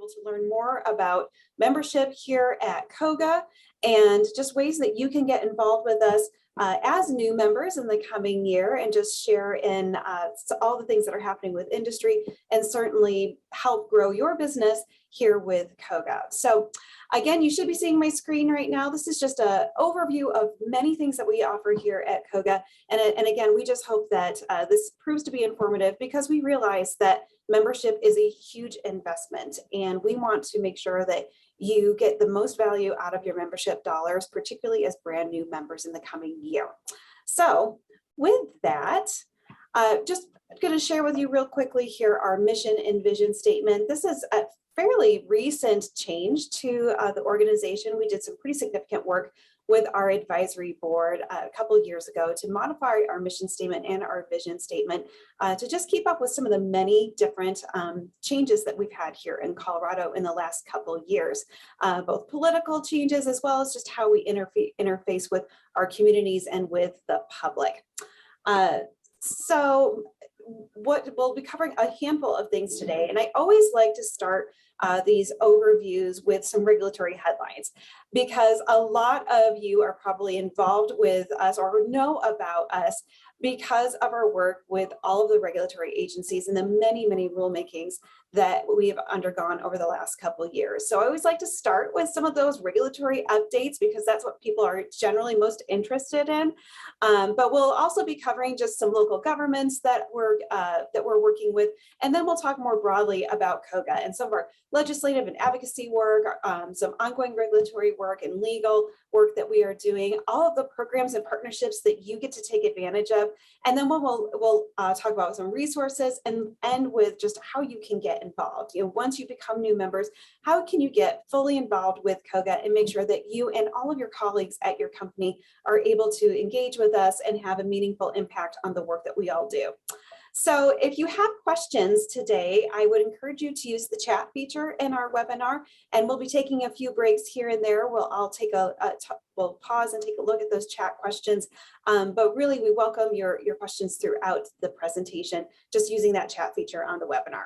able to learn more about membership here at COGA and just ways that you can get involved with us as new members in the coming year, and just share in all the things that are happening with industry, and certainly help grow your business here with COGA. So again, you should be seeing my screen right now. This is just an overview of many things that we offer here at COGA. And again, we just hope that this proves to be informative, because we realize that membership is a huge investment, and we want to make sure that you get the most value out of your membership dollars, particularly as brand new members in the coming year. So with that, just going to share with you real quickly here our mission and vision statement. This is a fairly recent change to the organization. We did some pretty significant work with our advisory board a couple of years ago to modify our mission statement and our vision statement to just keep up with some of the many different changes that we've had here in Colorado in the last couple of years, both political changes as well as just how we interface with our communities and with the public. So what we'll be covering a handful of things today, and I always like to start these overviews with some regulatory headlines, because a lot of you are probably involved with us or know about us because of our work with all of the regulatory agencies and the many, many rulemakings that we've undergone over the last couple of years. So I always like to start with some of those regulatory updates, because that's what people are generally most interested in. But we'll also be covering just some local governments that we're working with, and then we'll talk more broadly about COGA and some of our legislative and advocacy work, some ongoing regulatory work and legal work that we are doing, all of the programs and partnerships that you get to take advantage of. And then we'll talk about some resources and end with just how you can get involved. You know, once you become new members, how can you get fully involved with COGA and make sure that you and all of your colleagues at your company are able to engage with us and have a meaningful impact on the work that we all do. So if you have questions today, I would encourage you to use the chat feature in our webinar, and we'll be taking a few breaks here and there. We'll pause and take a look at those chat questions, but really we welcome your questions throughout the presentation, just using that chat feature on the webinar.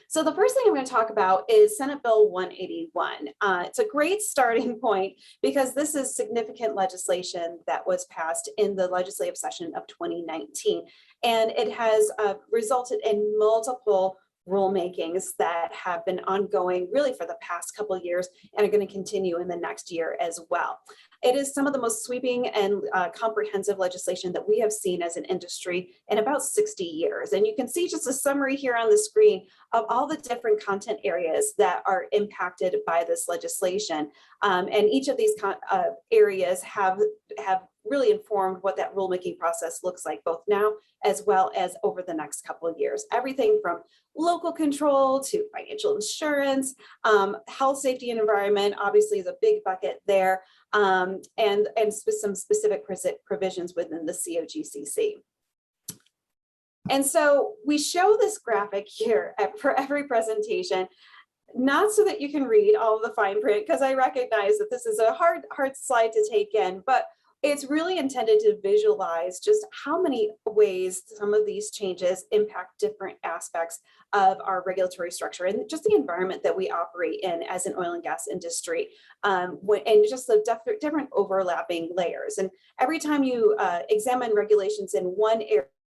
So the first thing I'm going to talk about is Senate Bill 181. It's a great starting point, because this is significant legislation that was passed in the legislative session of 2019. And it has resulted in multiple rulemakings that have been ongoing really for the past couple of years and are going to continue in the next year as well. It is some of the most sweeping and comprehensive legislation that we have seen as an industry in about 60 years. And you can see just a summary here on the screen of all the different content areas that are impacted by this legislation. And each of these areas have really informed what that rulemaking process looks like, both now as well as over the next couple of years. Everything from local control to financial insurance, health, safety, and environment obviously is a big bucket there, and some specific provisions within the COGCC. And so we show this graphic here for every presentation, not so that you can read all of the fine print, because I recognize that this is a hard slide to take in, but it's really intended to visualize just how many ways some of these changes impact different aspects of our regulatory structure and just the environment that we operate in as an oil and gas industry, and just the different overlapping layers. And every time you examine regulations in one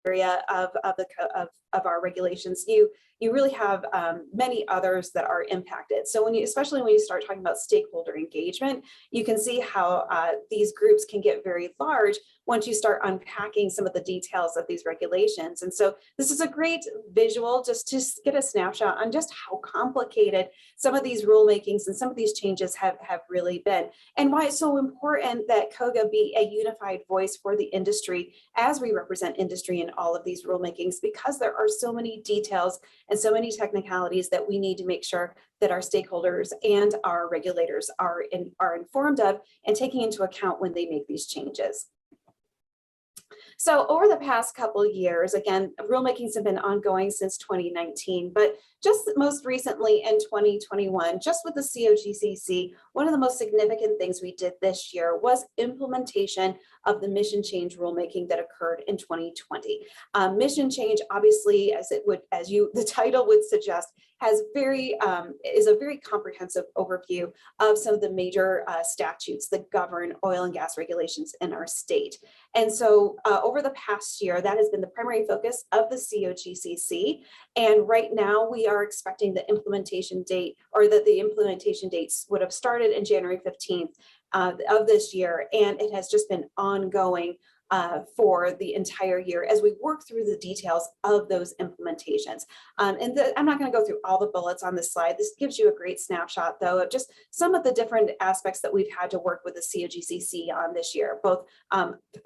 area of our regulations, you really have many others that are impacted. So especially when you start talking about stakeholder engagement, you can see how these groups can get very large once you start unpacking some of the details of these regulations. And so this is a great visual just to get a snapshot on just how complicated some of these rulemakings and some of these changes have really been, and why it's so important that COGA be a unified voice for the industry as we represent industry in all of these rulemakings, because there are so many details and so many technicalities that we need to make sure that our stakeholders and our regulators are informed of and taking into account when they make these changes. So over the past couple of years, again, rulemakings have been ongoing since 2019, but just most recently in 2021, just with the COGCC, one of the most significant things we did this year was implementation of the mission change rulemaking that occurred in 2020. Mission change, obviously, the title would suggest, is a very comprehensive overview of some of the major statutes that govern oil and gas regulations in our state. And so over the past year, that has been the primary focus of the COGCC. And right now we are expecting the implementation date, or that the implementation dates would have started in January 15th of this year. And it has just been ongoing for the entire year as we work through the details of those implementations. I'm not going to go through all the bullets on this slide. This gives you a great snapshot, though, of just some of the different aspects that we've had to work with the COGCC on this year, both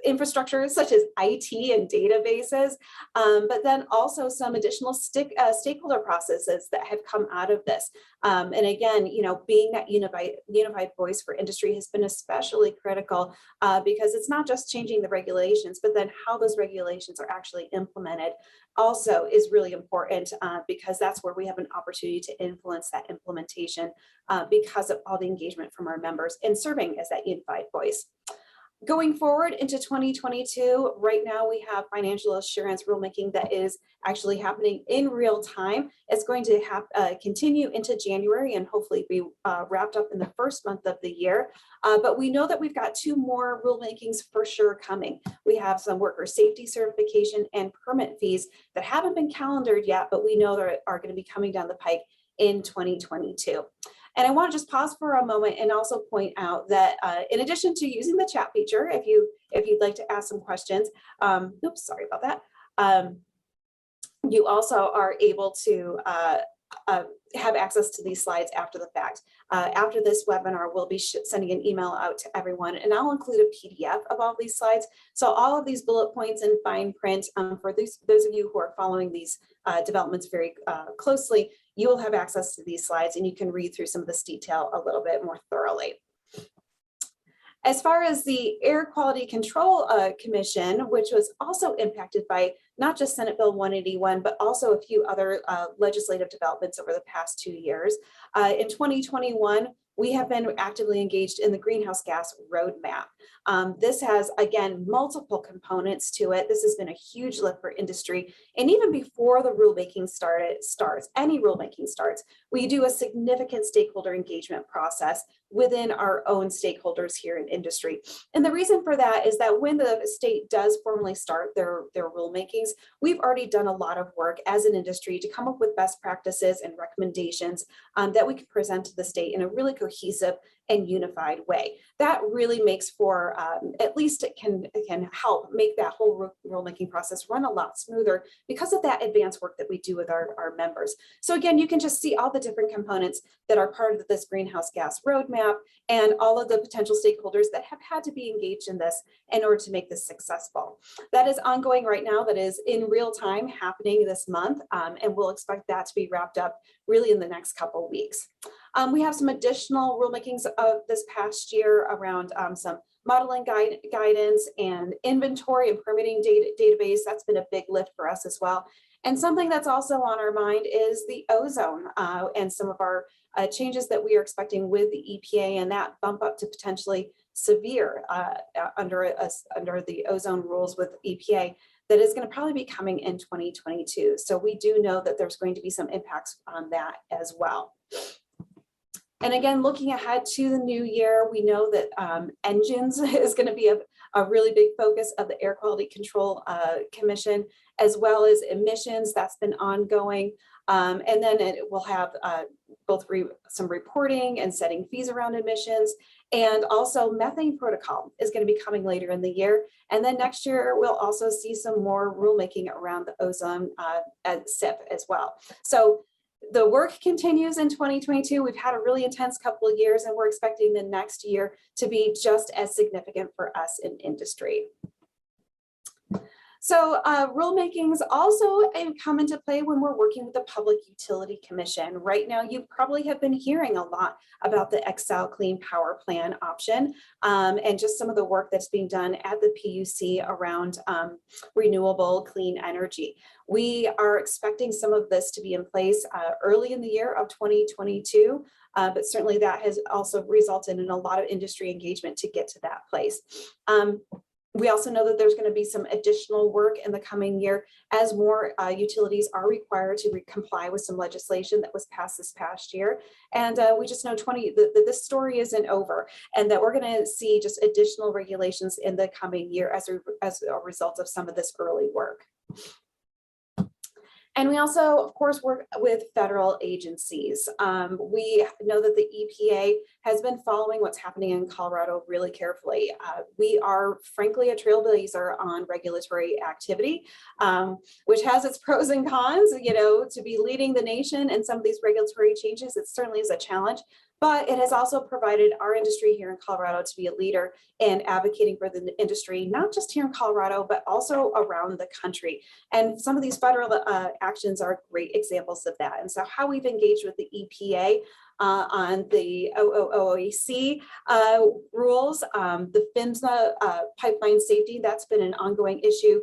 infrastructure such as IT and databases, but then also some additional stakeholder processes that have come out of this. And again, being that unified voice for industry has been especially critical because it's not just changing the regulations, but then how those regulations are actually implemented also is really important because that's where we have an opportunity to influence that implementation because of all the engagement from our members and serving as that unified voice. Going forward into 2022, right now we have financial assurance rulemaking that is actually happening in real time. It's going to continue into January and hopefully be wrapped up in the first month of the year. But we know that we've got 2 more rulemakings for sure coming. We have some worker safety certification and permit fees that haven't been calendared yet, but we know that are going to be coming down the pike in 2022. And I want to just pause for a moment and also point out that in addition to using the chat feature, if you'd like to ask some questions, oops, sorry about that. You also are able to have access to these slides after the fact. After this webinar, we'll be sending an email out to everyone, and I'll include a PDF of all these slides. So all of these bullet points in fine print for those of you who are following these developments very closely, you will have access to these slides and you can read through some of this detail a little bit more thoroughly. As far as the Air Quality Control Commission, which was also impacted by not just Senate Bill 181, but also a few other legislative developments over the past 2 years. In 2021, we have been actively engaged in the greenhouse gas roadmap. This has, again, multiple components to it. This has been a huge lift for industry. And even before the rulemaking any rulemaking starts, we do a significant stakeholder engagement process within our own stakeholders here in industry. And the reason for that is that when the state does formally start their rulemakings, we've already done a lot of work as an industry to come up with best practices and recommendations that we can present to the state in a really cohesive and unified way. That really makes for, at least it can help make that whole rulemaking process run a lot smoother because of that advanced work that we do with our members. So again, you can just see all the different components that are part of this greenhouse gas roadmap and all of the potential stakeholders that have had to be engaged in this in order to make this successful. That is ongoing right now. That is in real time happening this month, and we'll expect that to be wrapped up really in the next couple of weeks. We have some additional rulemakings of this past year around some modeling guidance and inventory and permitting database. That's been a big lift for us as well. And something that's also on our mind is the ozone and some of our changes that we are expecting with the EPA and that bump up to potentially severe under the ozone rules with EPA that is going to probably be coming in 2022. So we do know that there's going to be some impacts on that as well. And again, looking ahead to the new year, we know that engines is going to be a really big focus of the Air Quality Control Commission, as well as emissions. That's been ongoing. And then it will have both some reporting and setting fees around emissions, and also methane protocol is going to be coming later in the year. And then next year, we'll also see some more rulemaking around the ozone SIP as well. So the work continues in 2022. We've had a really intense couple of years, and we're expecting the next year to be just as significant for us in industry. So rulemakings also come into play when we're working with the Public Utility Commission. Right now, you probably have been hearing a lot about the Xcel Clean Power Plan option and just some of the work that's being done at the PUC around renewable clean energy. We are expecting some of this to be in place early in the year of 2022, but certainly that has also resulted in a lot of industry engagement to get to that place. We also know that there's going to be some additional work in the coming year as more utilities are required to comply with some legislation that was passed this past year. And we just know this story isn't over, and that we're going to see just additional regulations in the coming year as a result of some of this early work. And we also, of course, work with federal agencies. We know that the EPA has been following what's happening in Colorado really carefully. We are, frankly, a trailblazer on regulatory activity, which has its pros and cons. You know, to be leading the nation in some of these regulatory changes, it certainly is a challenge. But it has also provided our industry here in Colorado to be a leader in advocating for the industry, not just here in Colorado, but also around the country. And some of these federal actions are great examples of that. And so how we've engaged with the EPA on the OOC rules, the PHMSA pipeline safety, that's been an ongoing issue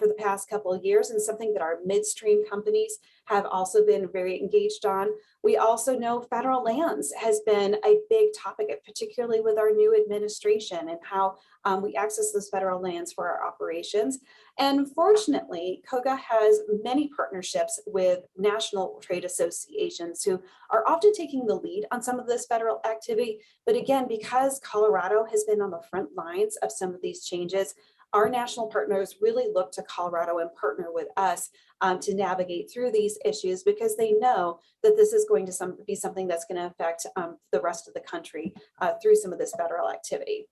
for the past couple of years, and something that our midstream companies have also been very engaged on. We also know federal lands has been a big topic, particularly with our new administration and how we access those federal lands for our operations. And fortunately, COGA has many partnerships with national trade associations who are often taking the lead on some of this federal activity. But again, because Colorado has been on the front lines of some of these changes, our national partners really look to Colorado and partner with us to navigate through these issues, because they know that this is going to be something that's going to affect the rest of the country through some of this federal activity.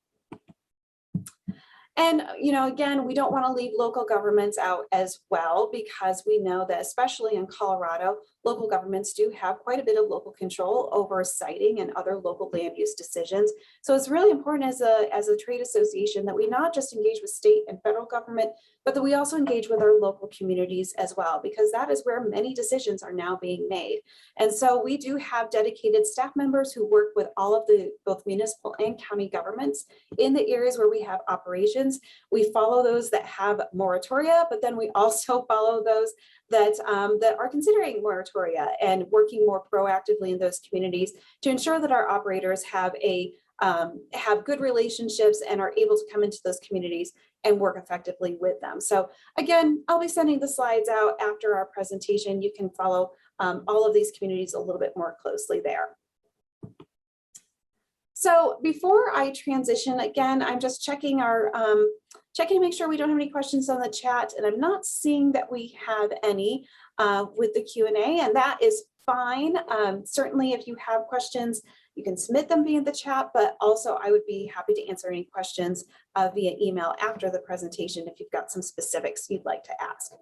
And, you know, again, we don't want to leave local governments out as well, because we know that especially in Colorado, local governments do have quite a bit of local control over siting and other local land use decisions. So it's really important as a trade association that we not just engage with state and federal government, but that we also engage with our local communities as well, because that is where many decisions are now being made. And so we do have dedicated staff members who work with all of the both municipal and county governments in the areas where we have operations. We follow those that have moratoria, but then we also follow those that are considering moratoria and working more proactively in those communities to ensure that our operators have good relationships and are able to come into those communities and work effectively with them. So again, I'll be sending the slides out after our presentation. You can follow all of these communities a little bit more closely there. So before I transition, again, I'm just checking to make sure we don't have any questions on the chat, and I'm not seeing that we have any with the Q&A, and that is fine. Certainly, if you have questions, you can submit them via the chat, but also I would be happy to answer any questions via email after the presentation if you've got some specifics you'd like to ask.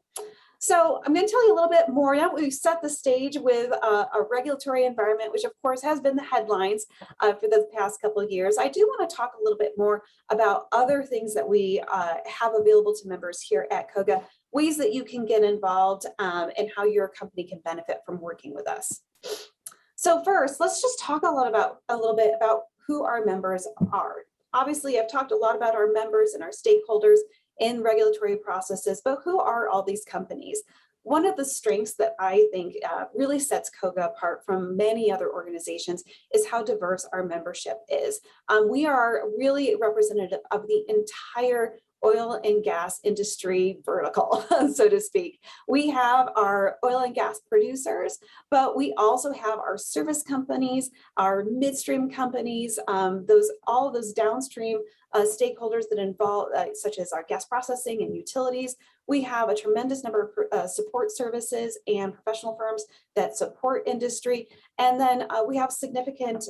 So I'm going to tell you a little bit more. Now we've set the stage with a regulatory environment, which of course has been the headlines for the past couple of years. I do want to talk a little bit more about other things that we have available to members here at COGA, ways that you can get involved and how your company can benefit from working with us. So first, let's just talk a little bit about who our members are. Obviously, I've talked a lot about our members and our stakeholders in regulatory processes, but who are all these companies? One of the strengths that I think really sets COGA apart from many other organizations is how diverse our membership is. We are really representative of the entire oil and gas industry vertical, so to speak. We have our oil and gas producers, but we also have our service companies, our midstream companies, all of those downstream stakeholders that involve, such as our gas processing and utilities. We have a tremendous number of support services and professional firms that support industry. And then we have significant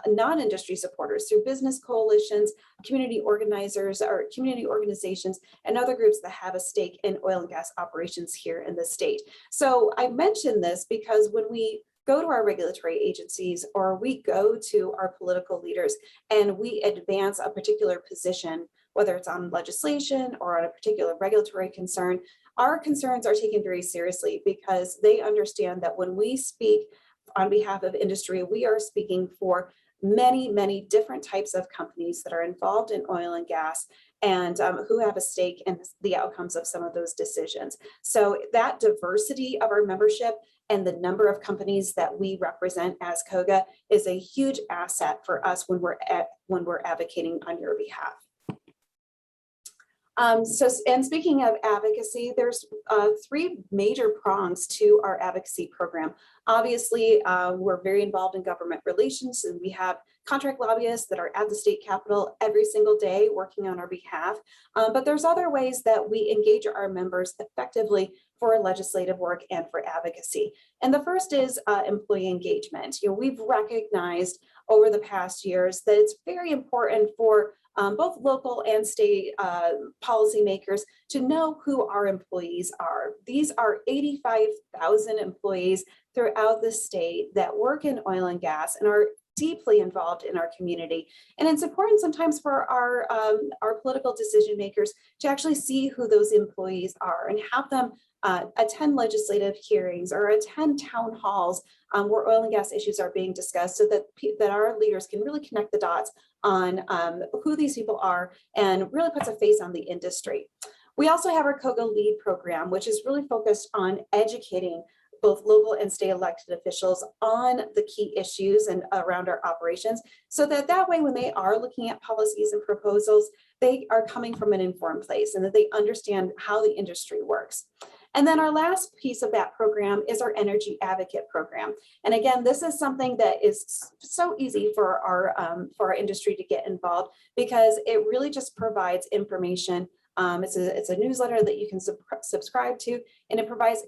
non-industry supporters through business coalitions, community organizers, or community organizations, and other groups that have a stake in oil and gas operations here in the state. So I mention this because when we go to our regulatory agencies or we go to our political leaders and we advance a particular position, whether it's on legislation or on a particular regulatory concern, our concerns are taken very seriously because they understand that when we speak on behalf of industry, we are speaking for many, many different types of companies that are involved in oil and gas and who have a stake in the outcomes of some of those decisions. So that diversity of our membership and the number of companies that we represent as COGA is a huge asset for us when we're advocating on your behalf. And speaking of advocacy, there's three major prongs to our advocacy program. Obviously, we're very involved in government relations, and we have contract lobbyists that are at the state capitol every single day working on our behalf. But there's other ways that we engage our members effectively for legislative work and for advocacy. And the first is employee engagement. We've recognized over the past years that it's very important for both local and state policymakers to know who our employees are. These are 85,000 employees throughout the state that work in oil and gas and are deeply involved in our community. And it's important sometimes for our political decision makers to actually see who those employees are and have them attend legislative hearings or attend town halls where oil and gas issues are being discussed, so that our leaders can really connect the dots on who these people are and really puts a face on the industry. We also have our COGA LEAD program, which is really focused on educating both local and state elected officials on the key issues and around our operations, so that way when they are looking at policies and proposals, they are coming from an informed place and that they understand how the industry works. And then our last piece of that program is our Energy Advocate program. And again, this is something that is so easy for our industry to get involved, because it really just provides information. It's a newsletter that you can subscribe to, and it provides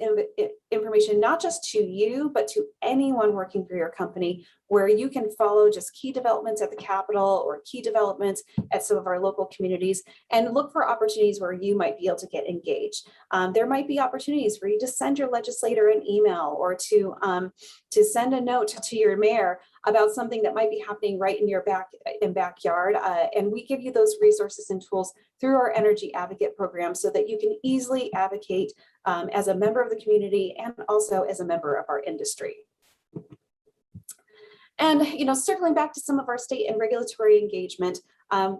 information not just to you, but to anyone working for your company, where you can follow just key developments at the Capitol or key developments at some of our local communities and look for opportunities where you might be able to get engaged. There might be opportunities for you to send your legislator an email or to send a note to your mayor about something that might be happening right in your backyard. And we give you those resources and tools through our Energy Advocate program so that you can easily advocate as a member of the community and also as a member of our industry. And, circling back to some of our state and regulatory engagement,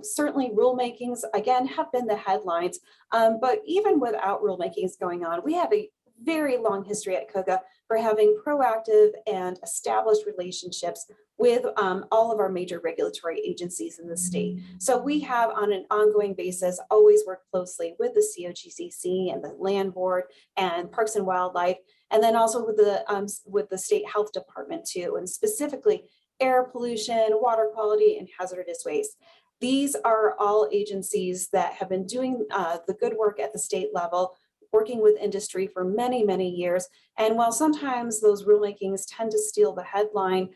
certainly rulemakings, again, have been the headlines, but even without rulemakings going on, we have a very long history at COGA for having proactive and established relationships with all of our major regulatory agencies in the state. So we have, on an ongoing basis, always worked closely with the COGCC and the Land Board and Parks and Wildlife, and then also with the State Health Department too, and specifically air pollution, water quality, and hazardous waste. These are all agencies that have been doing the good work at the state level, working with industry for many, many years. And while sometimes those rulemakings tend to steal the headlines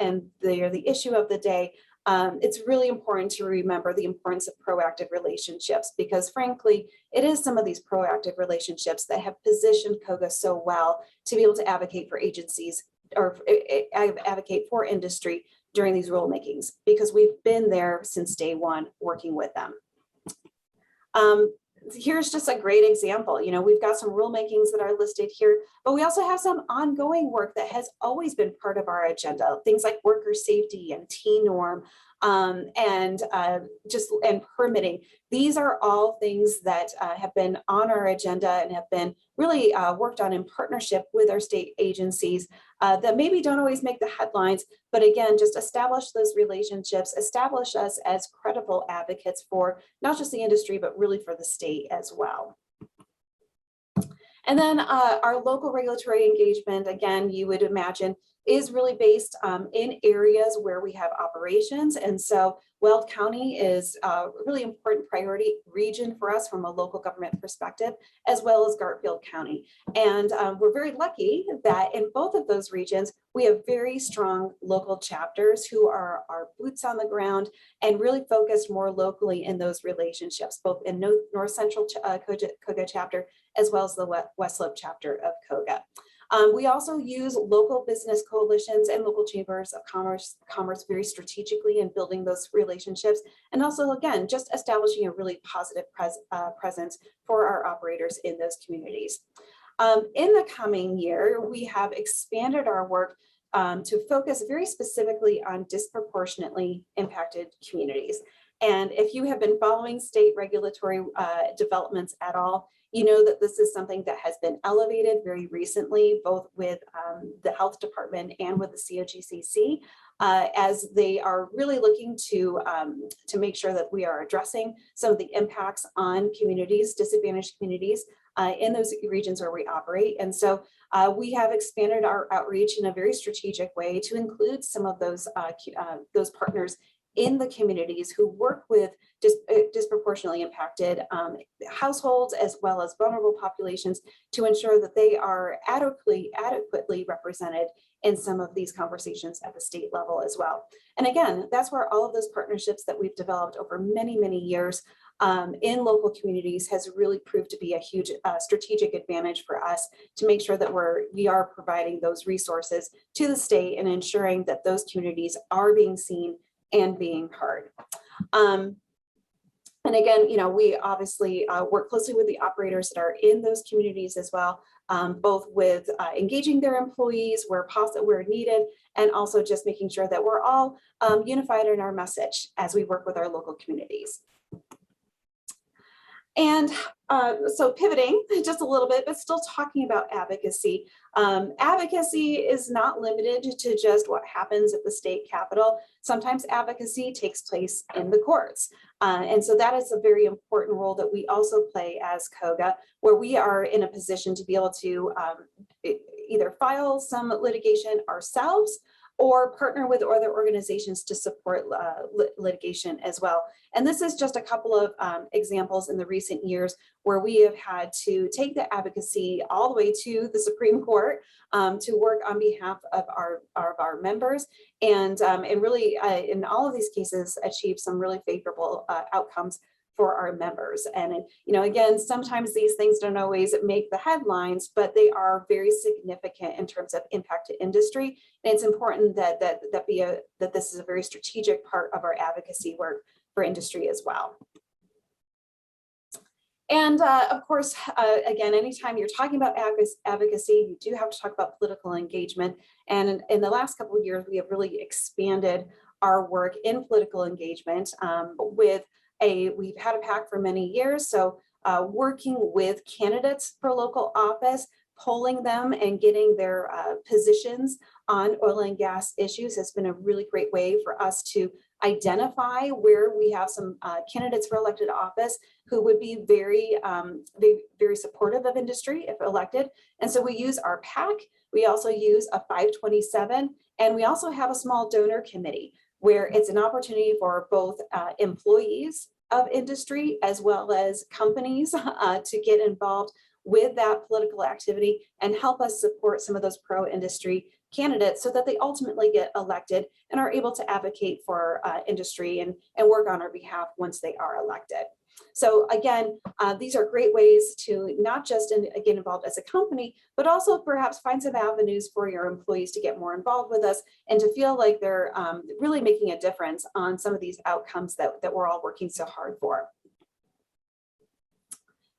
and they're the issue of the day, it's really important to remember the importance of proactive relationships, because frankly, it is some of these proactive relationships that have positioned COGA so well to be able to advocate for agencies or advocate for industry during these rulemakings, because we've been there since day one working with them. Here's just a great example. We've got some rulemakings that are listed here, but we also have some ongoing work that has always been part of our agenda. Things like worker safety and T-norm and permitting. These are all things that have been on our agenda and have been really worked on in partnership with our state agencies that maybe don't always make the headlines, but again, just establish those relationships, establish us as credible advocates for not just the industry, but really for the state as well. And then our local regulatory engagement, again, you would imagine, is really based in areas where we have operations. And so Weld County is a really important priority region for us from a local government perspective, as well as Garfield County. And we're very lucky that in both of those regions, we have very strong local chapters who are our boots on the ground and really focused more locally in those relationships, both in North Central COGA chapter, as well as the West Slope chapter of COGA. We also use local business coalitions and local chambers of commerce very strategically in building those relationships, and also, again, just establishing a really positive presence for our operators in those communities. In the coming year, we have expanded our work to focus very specifically on disproportionately impacted communities. And if you have been following state regulatory developments at all, You know that this is something that has been elevated very recently, both with the health department and with the COGCC, as they are really looking to make sure that we are addressing some of the impacts on communities, disadvantaged communities, in those regions where we operate. And so we have expanded our outreach in a very strategic way to include some of those partners in the communities who work with disproportionately impacted households as well as vulnerable populations, to ensure that they are adequately represented in some of these conversations at the state level as well. And again, that's where all of those partnerships that we've developed over many, many years in local communities has really proved to be a huge strategic advantage for us, to make sure that we are providing those resources to the state and ensuring that those communities are being seen and being heard. And again, you know, we obviously work closely with the operators that are in those communities as well, both with engaging their employees where possible, where needed, and also just making sure that we're all unified in our message as we work with our local communities. And so pivoting just a little bit, but still talking about advocacy. Advocacy is not limited to just what happens at the state capitol. Sometimes advocacy takes place in the courts. And so that is a very important role that we also play as COGA, where we are in a position to be able to either file some litigation ourselves or partner with other organizations to support litigation as well. And this is just a couple of examples in the recent years where we have had to take the advocacy all the way to the Supreme Court to work on behalf of our members, and really in all of these cases achieve some really favorable outcomes for our members. And you know, again, sometimes these things don't always make the headlines, but they are very significant in terms of impact to industry. And it's important that this is a very strategic part of our advocacy work for industry as well. And of course, again, anytime you're talking about advocacy, you do have to talk about political engagement. And in the last couple of years, we have really expanded our work in political engagement we've had a PAC for many years, so working with candidates for local office, polling them and getting their positions on oil and gas issues has been a really great way for us to identify where we have some candidates for elected office who would be very supportive of industry if elected. And so we use our PAC, we also use a 527, and we also have a small donor committee where it's an opportunity for both employees of industry as well as companies to get involved with that political activity and help us support some of those pro-industry candidates so that they ultimately get elected and are able to advocate for industry and work on our behalf once they are elected. So again, these are great ways to not just get involved as a company, but also perhaps find some avenues for your employees to get more involved with us and to feel like they're really making a difference on some of these outcomes that we're all working so hard for.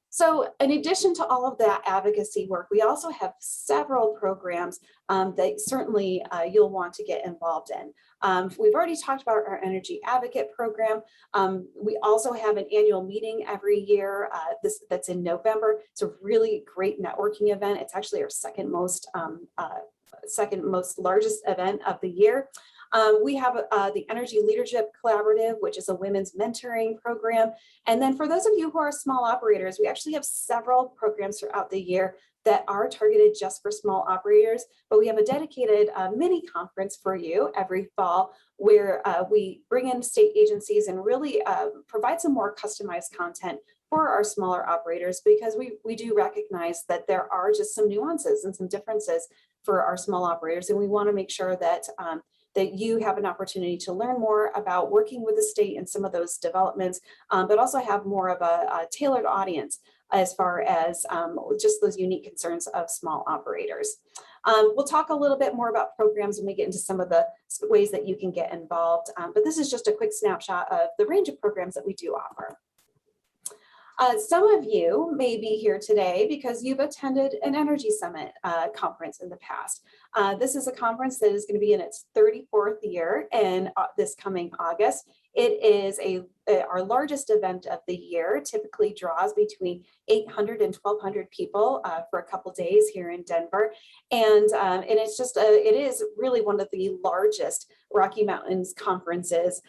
So in addition to all of that advocacy work, we also have several programs that certainly you'll want to get involved in. We've already talked about our Energy Advocate program. We also have an annual meeting every year that's in November. It's a really great networking event. It's actually our second most largest event of the year. We have the Energy Leadership Collaborative, which is a women's mentoring program. And then for those of you who are small operators, we actually have several programs throughout the year that are targeted just for small operators. But we have a dedicated mini conference for you every fall where we bring in state agencies and really provide some more customized content for our smaller operators, because we do recognize that there are just some nuances and some differences for our small operators. And we want to make sure that that you have an opportunity to learn more about working with the state and some of those developments, but also have more of a tailored audience as far as just those unique concerns of small operators. We'll talk a little bit more about programs when we get into some of the ways that you can get involved, but this is just a quick snapshot of the range of programs that we do offer. Some of you may be here today because you've attended an Energy Summit conference in the past. This is a conference that is going to be in its 34th year and this coming August. It is our largest event of the year, typically draws between 800 and 1,200 people for a couple days here in Denver. And it's just, it is really one of the largest Rocky Mountains conferences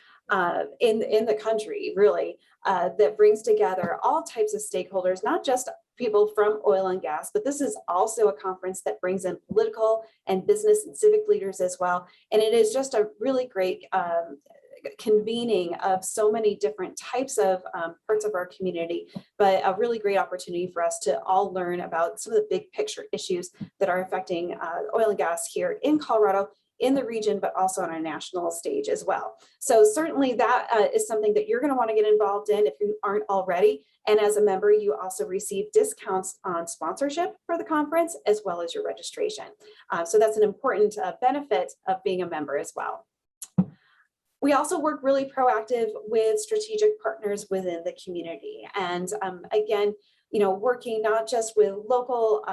in the country, really, that brings together all types of stakeholders, not just people from oil and gas, but this is also a conference that brings in political and business and civic leaders as well. And it is just a really great convening of so many different types of parts of our community, but a really great opportunity for us to all learn about some of the big picture issues that are affecting oil and gas here in Colorado, in the region, but also on a national stage as well. So certainly that is something that you're going to want to get involved in if you aren't already. And as a member, you also receive discounts on sponsorship for the conference as well as your registration. So that's an important benefit of being a member as well. We also work really proactive with strategic partners within the community. And again, you know, working not just with local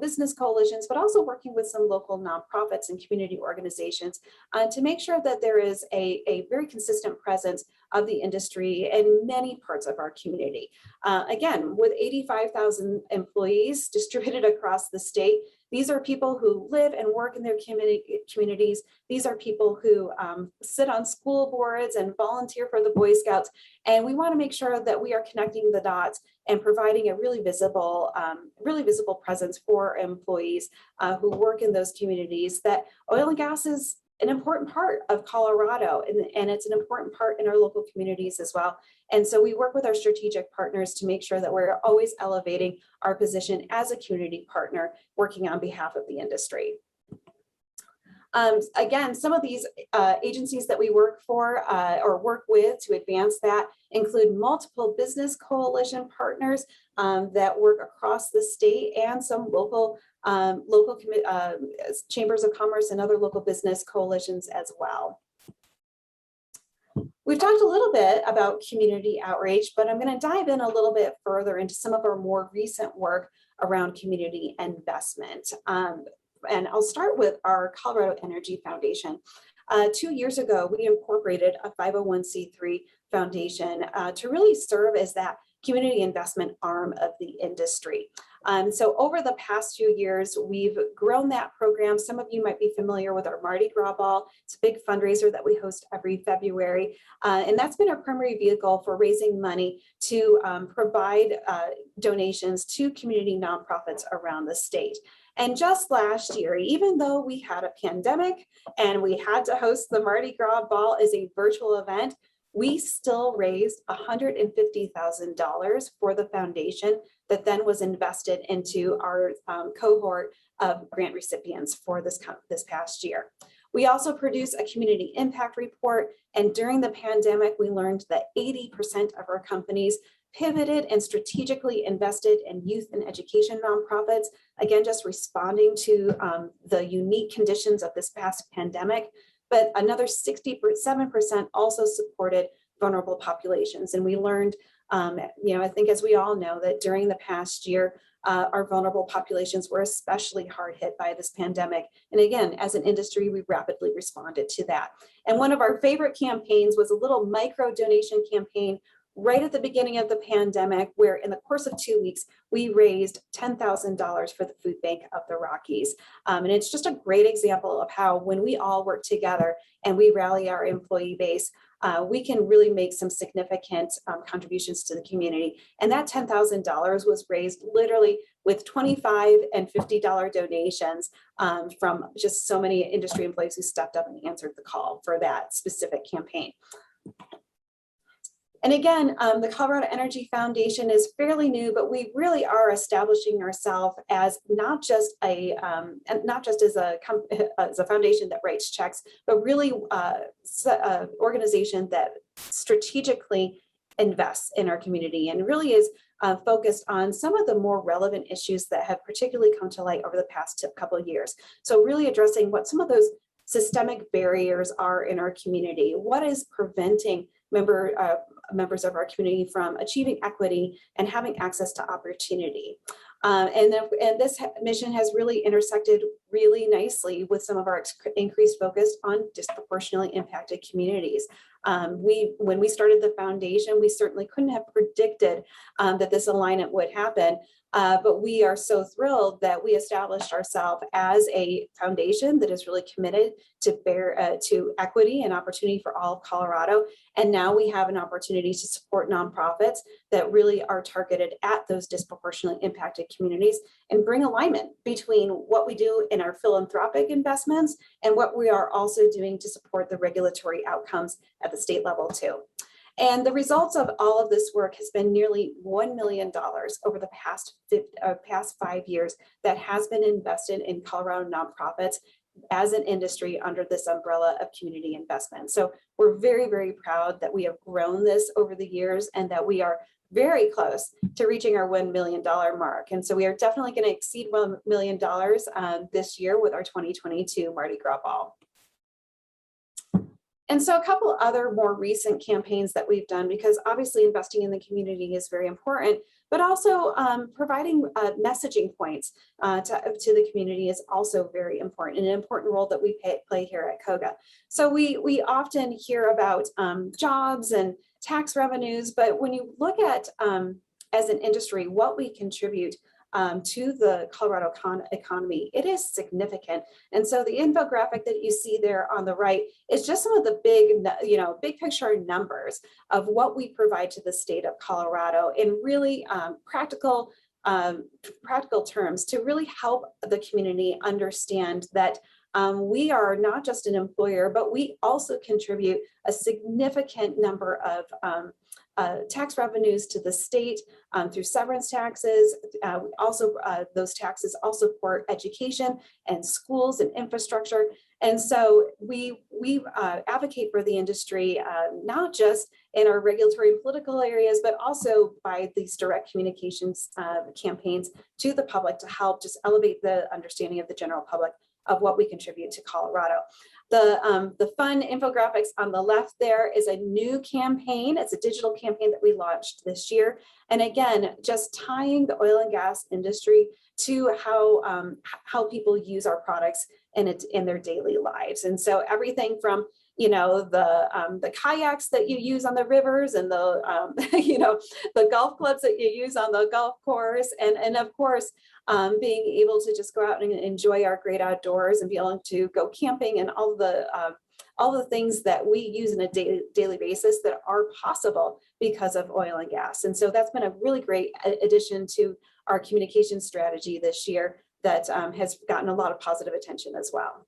business coalitions, but also working with some local nonprofits and community organizations to make sure that there is a very consistent presence of the industry in many parts of our community. Again, with 85,000 employees distributed across the state, these are people who live and work in their communities. These are people who sit on school boards and volunteer for the Boy Scouts. And we want to make sure that we are connecting the dots and providing a really visible presence for employees who work in those communities, that oil and gas is an important part of Colorado, and it's an important part in our local communities as well. And so we work with our strategic partners to make sure that we're always elevating our position as a community partner, working on behalf of the industry. Again, some of these agencies that we work for or work with to advance that include multiple business coalition partners that work across the state, and some local chambers of commerce and other local business coalitions as well. We've talked a little bit about community outreach, but I'm going to dive in a little bit further into some of our more recent work around community investment. And I'll start with our Colorado Energy Foundation. 2 years ago, we incorporated a 501c3 foundation to really serve as that community investment arm of the industry. So over the past few years, we've grown that program. Some of you might be familiar with our Mardi Gras Ball. It's a big fundraiser that we host every February. And that's been our primary vehicle for raising money to provide donations to community nonprofits around the state. And just last year, even though we had a pandemic and we had to host the Mardi Gras Ball as a virtual event, we still raised $150,000 for the foundation that then was invested into our cohort of grant recipients for this past year. We also produce a community impact report, and during the pandemic, we learned that 80% of our companies pivoted and strategically invested in youth and education nonprofits, again, just responding to the unique conditions of this past pandemic. But another 67% also supported vulnerable populations. And we learned, I think as we all know, that during the past year, our vulnerable populations were especially hard hit by this pandemic. And again, as an industry, we rapidly responded to that. And one of our favorite campaigns was a little micro donation campaign right at the beginning of the pandemic, where in the course of 2 weeks, we raised $10,000 for the food bank of the Rockies. And it's just a great example of how when we all work together and we rally our employee base, we can really make some significant contributions to the community. And that $10,000 was raised literally with $25 and $50 donations from just so many industry employees who stepped up and answered the call for that specific campaign. And again, the Colorado Energy Foundation is fairly new, but we really are establishing ourselves as not just as a foundation that writes checks, but really an organization that strategically invests in our community and really is focused on some of the more relevant issues that have particularly come to light over the past couple of years. So really addressing what some of those systemic barriers are in our community. What is preventing members of our community from achieving equity and having access to opportunity. And this mission has really intersected really nicely with some of our increased focus on disproportionately impacted communities. When we started the foundation, we certainly couldn't have predicted that this alignment would happen. But we are so thrilled that we established ourselves as a foundation that is really committed to equity and opportunity for all of Colorado. And now we have an opportunity to support nonprofits that really are targeted at those disproportionately impacted communities and bring alignment between what we do in our philanthropic investments and what we are also doing to support the regulatory outcomes at the state level too. And the results of all of this work has been nearly $1 million over the past 5 years that has been invested in Colorado nonprofits as an industry under this umbrella of community investment. So we're very, very proud that we have grown this over the years and that we are very close to reaching our $1 million mark. And so we are definitely going to exceed $1 million this year with our 2022 Mardi Gras Ball. And so a couple other more recent campaigns that we've done, because obviously investing in the community is very important, but also providing messaging points to the community is also very important, and an important role that we play here at COGA. So we often hear about jobs and tax revenues, but when you look at, as an industry, what we contribute to the Colorado economy, it is significant. And so the infographic that you see there on the right is just some of the big picture numbers of what we provide to the state of Colorado in really practical terms to really help the community understand that we are not just an employer, but we also contribute a significant number of tax revenues to the state through severance taxes. Those taxes also support education and schools and infrastructure. And so we advocate for the industry, not just in our regulatory and political areas, but also by these direct communications campaigns to the public to help just elevate the understanding of the general public of what we contribute to Colorado. The fun infographics on the left there is a new campaign. It's a digital campaign that we launched this year. And again, just tying the oil and gas industry to how people use our products in their daily lives. And so everything from the kayaks that you use on the rivers and the the golf clubs that you use on the golf course, and of course being able to just go out and enjoy our great outdoors and be able to go camping and all the things that we use on a daily basis that are possible because of oil and gas. And so that's been a really great addition to our communication strategy this year that has gotten a lot of positive attention as well.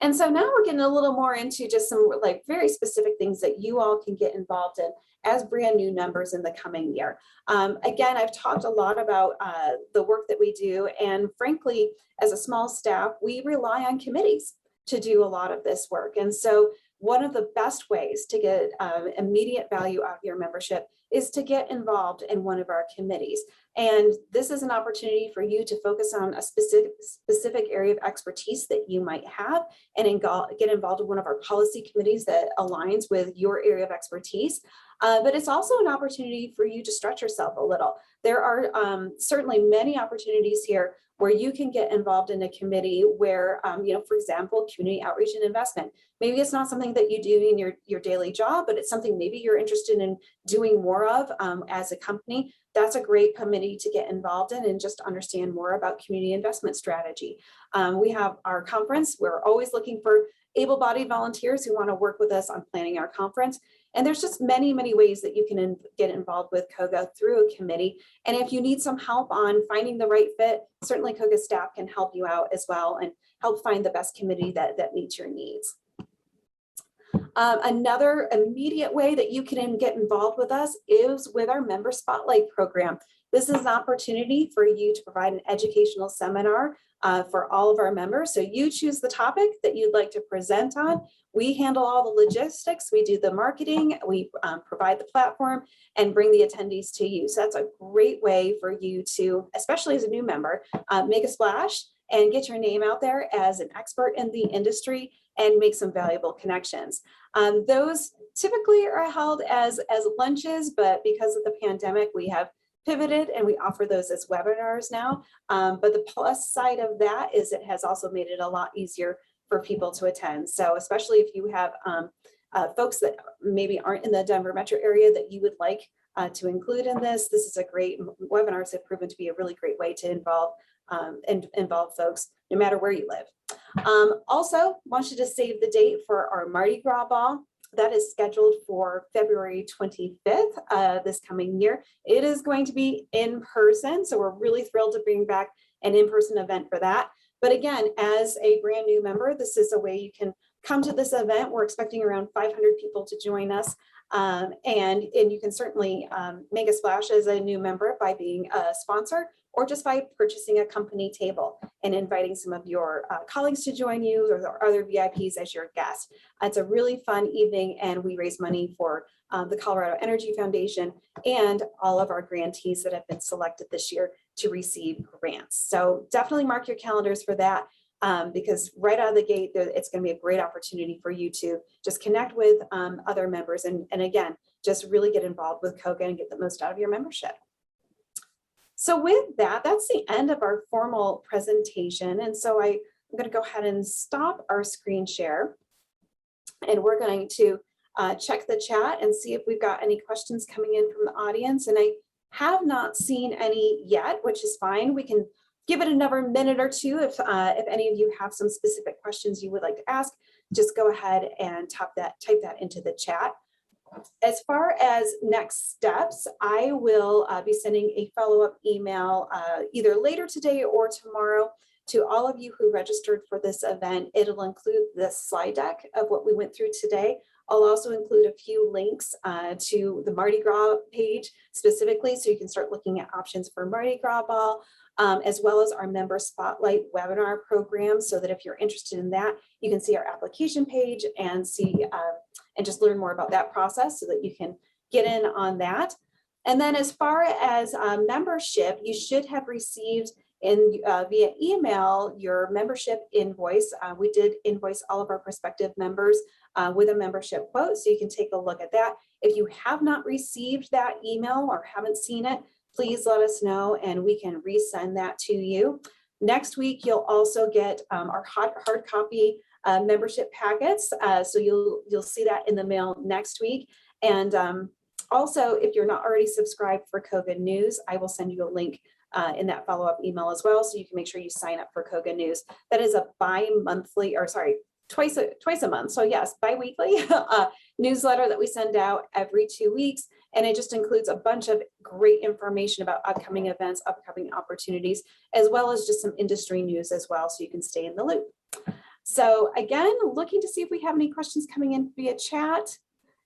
And so now we're getting a little more into just some very specific things that you all can get involved in as brand new members in the coming year. Again, I've talked a lot about the work that we do, and frankly, as a small staff, we rely on committees to do a lot of this work. And so one of the best ways to get immediate value out of your membership is to get involved in one of our committees. And this is an opportunity for you to focus on a specific area of expertise that you might have and get involved in one of our policy committees that aligns with your area of expertise. But it's also an opportunity for you to stretch yourself a little. There are certainly many opportunities here where you can get involved in a committee where, for example, community outreach and investment. Maybe it's not something that you do in your daily job, but it's something maybe you're interested in doing more of as a company. That's a great committee to get involved in and just understand more about community investment strategy. We have our conference. We're always looking for able-bodied volunteers who want to work with us on planning our conference. And there's just many, many ways that you can get involved with COGA through a committee. And if you need some help on finding the right fit, certainly COGA staff can help you out as well and help find the best committee that meets your needs. Another immediate way that you can get involved with us is with our Member Spotlight program. This is an opportunity for you to provide an educational seminar for all of our members. So you choose the topic that you'd like to present on. We handle all the logistics. We do the marketing. We provide the platform and bring the attendees to you. So that's a great way for you to, especially as a new member, make a splash and get your name out there as an expert in the industry and make some valuable connections. Those typically are held as lunches, but because of the pandemic, we have pivoted and we offer those as webinars now. But the plus side of that is it has also made it a lot easier for people to attend. So especially if you have folks that maybe aren't in the Denver metro area that you would like to include in this, this is a great, webinars have proven to be a really great way to involve folks no matter where you live. Also, want you to save the date for our Mardi Gras ball. That is scheduled for February 25th this coming year. It is going to be in person, so we're really thrilled to bring back an in-person event for that. But again, as a brand new member, this is a way you can come to this event. We're expecting around 500 people to join us. And you can certainly make a splash as a new member by being a sponsor or just by purchasing a company table and inviting some of your colleagues to join you or other VIPs as your guest. It's a really fun evening, and we raise money for the Colorado Energy Foundation and all of our grantees that have been selected this year to receive grants. So definitely mark your calendars for that. Because right out of the gate, it's going to be a great opportunity for you to just connect with other members and again, just really get involved with COGA and get the most out of your membership. So with that, that's the end of our formal presentation. And so I'm going to go ahead and stop our screen share. And we're going to check the chat and see if we've got any questions coming in from the audience. And I have not seen any yet, which is fine. We can give it another minute or two. If any of you have some specific questions you would like to ask, just go ahead and type that into the chat. As far as next steps, I will be sending a follow-up email either later today or tomorrow to all of you who registered for this event. It'll include the slide deck of what we went through today. I'll also include a few links to the Mardi Gras page specifically, so you can start looking at options for Mardi Gras ball, as well as our member spotlight webinar program, so that if you're interested in that, you can see our application page and see and just learn more about that process so that you can get in on that. And then as far as membership, you should have received via email your membership invoice. We did invoice all of our prospective members with a membership quote, so you can take a look at that. If you have not received that email or haven't seen it, please let us know and we can resend that to you. Next week, you'll also get our hard copy membership packets. So you'll see that in the mail next week. And also, if you're not already subscribed for COGA News, I will send you a link in that follow-up email as well, so you can make sure you sign up for COGA News. That is a bi-monthly, or sorry, twice a month. So yes, bi-weekly newsletter that we send out every 2 weeks. And it just includes a bunch of great information about upcoming events, upcoming opportunities, as well as just some industry news as well, so you can stay in the loop. So again, looking to see if we have any questions coming in via chat.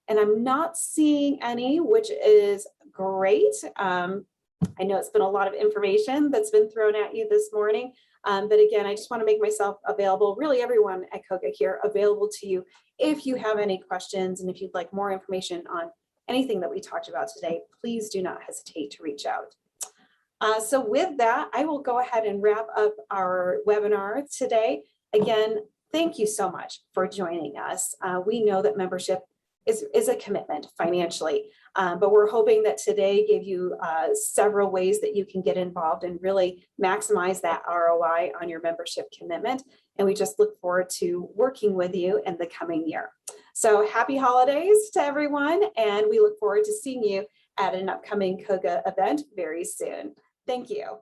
And I'm not seeing any, which is great. I know it's been a lot of information that's been thrown at you this morning. But again, I just want to make myself available, really everyone at COGA here, available to you if you have any questions and if you'd like more information on anything that we talked about today, please do not hesitate to reach out. So with that, I will go ahead and wrap up our webinar today. Again, thank you so much for joining us. We know that membership is a commitment financially, but we're hoping that today gave you several ways that you can get involved and really maximize that ROI on your membership commitment. And we just look forward to working with you in the coming year. So happy holidays to everyone, and we look forward to seeing you at an upcoming COGA event very soon. Thank you.